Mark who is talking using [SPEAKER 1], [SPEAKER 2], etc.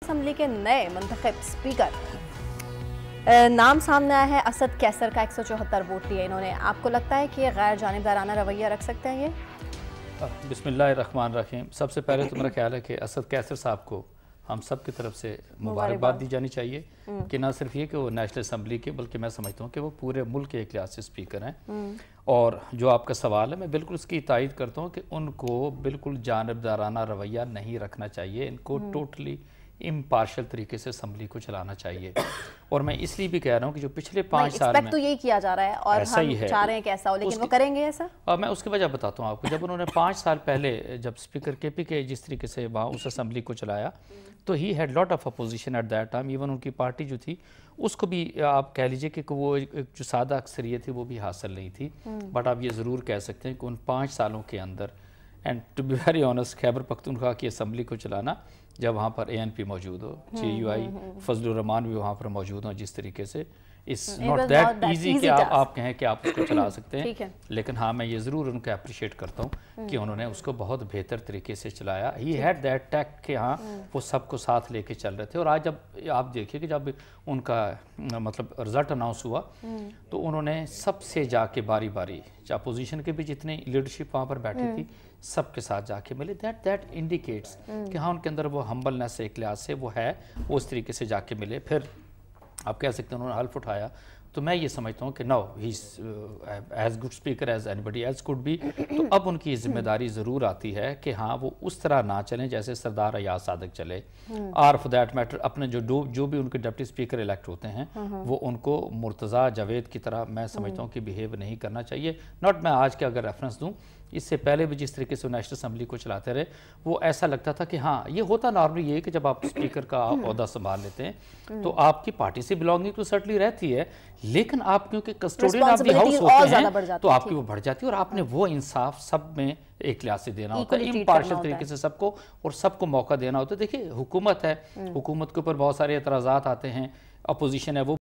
[SPEAKER 1] Assembly के नए मुंतखब स्पीकर नाम सामने आया है असद कैसर का 174 वोट लिए इन्होंने। आपको लगता है कि ये गैर जानिबदाराना रवैया रख सकते हैं? ये
[SPEAKER 2] बिस्मिल्लाहिर्रहमानिर्रहीम। सबसे पहले तो मेरा ख्याल है कि असद कैसर साहब को हम सब की तरफ से मुबारकबाद दी जानी चाहिए कि ना सिर्फ ये कि वो नेशनल असम्बली के, बल्कि मैं समझता हूँ कि वो पूरे मुल्क के एक लिहाज से स्पीकर हैं। और जो आपका सवाल है, मैं बिल्कुल उसकी तायद करता हूँ कि उनको बिल्कुल जानिबदाराना रवैया नहीं रखना चाहिए। इनको टोटली इम्पार्शल तरीके से असम्बली को चलाना चाहिए। और मैं इसलिए भी कह रहा हूँ कि जो पिछले 5 साल में
[SPEAKER 1] तो यही किया जा रहा है और
[SPEAKER 2] ऐसा
[SPEAKER 1] हम
[SPEAKER 2] ही है,
[SPEAKER 1] चाह रहे हैं कि ऐसा हो, लेकिन वो करेंगे ऐसा?
[SPEAKER 2] मैं उसकी वजह बताता हूँ आपको। जब उन्होंने 5 साल पहले जब स्पीकर केपी के जिस तरीके से वहाँ उस असम्बली को चलाया, तो he had lot of opposition at that time. Even उनकी पार्टी जो थी उसको भी आप कह लीजिए कि वो एक जो सादा अक्सरियत थी वो भी हासिल नहीं थी। बट आप ये ज़रूर कह सकते हैं कि उन 5 सालों के अंदर, and to be very honest, Khyber Pakhtunkhwa की असम्बली को चलाना, जब वहाँ पर ANP मौजूद हो, JUI फजलुर रहमान भी वहाँ पर मौजूद हो, जिस तरीके से इट्स नॉट दैट ईजी कि आप कहें कि आप उसको चला सकते हैं। लेकिन हाँ, मैं ये ज़रूर उनको अप्रिशिएट करता हूँ कि उन्होंने उसको बहुत बेहतर तरीके से चलाया। ही हैड दैट टैक कि हाँ वो सबको साथ लेके चल रहे थे। और आज जब आप देखिए कि जब उनका मतलब रिजल्ट अनाउंस हुआ, तो उन्होंने सबसे जाके बारी बारी, अपोजिशन के भी जितने लीडरशिप वहाँ पर बैठी थी, सबके साथ जाके मिले। दैट इंडिकेट्स कि हाँ उनके अंदर वो हम्बलनेस एक लिहाज से वो है, वो उस तरीके से जाके मिले। फिर आप कह सकते हैं उन्होंने हल्फ उठाया। तो मैं ये समझता हूँ कि no he is as good speaker as anybody else could be. तो अब उनकी जिम्मेदारी ज़रूर आती है कि हाँ वो उस तरह ना चलें जैसे सरदार अयाज सादक चले, और फॉर दैट मैटर अपने जो भी उनके डिप्टी स्पीकर इलेक्ट होते हैं वो उनको मुर्तज़ा जावेद की तरह मैं समझता हूँ कि बिहेव नहीं करना चाहिए। नॉट मैं आज के अगर रेफरेंस दूँ, इससे पहले भी जिस तरीके से नेशनल असम्बली को चलाते रहे, वो ऐसा लगता था कि हाँ ये होता नॉर्मली ये कि जब आप स्पीकर का ओहदा संभाल लेते हैं तो आपकी पार्टी से बिलोंगिंग तो सर्टनली रहती है, लेकिन आप क्योंकि कस्टोडियन ऑफ द हाउस होते हैं तो आपकी वो बढ़ जाती है। और आपने वो इंसाफ सब में एक लिहाज से देना होता है, इम्पार्शल तरीके से सबको, और सबको मौका देना होता है। देखिए हुकूमत है, हुकूमत के ऊपर बहुत सारे एतराज़ात आते हैं, अपोजिशन है, वो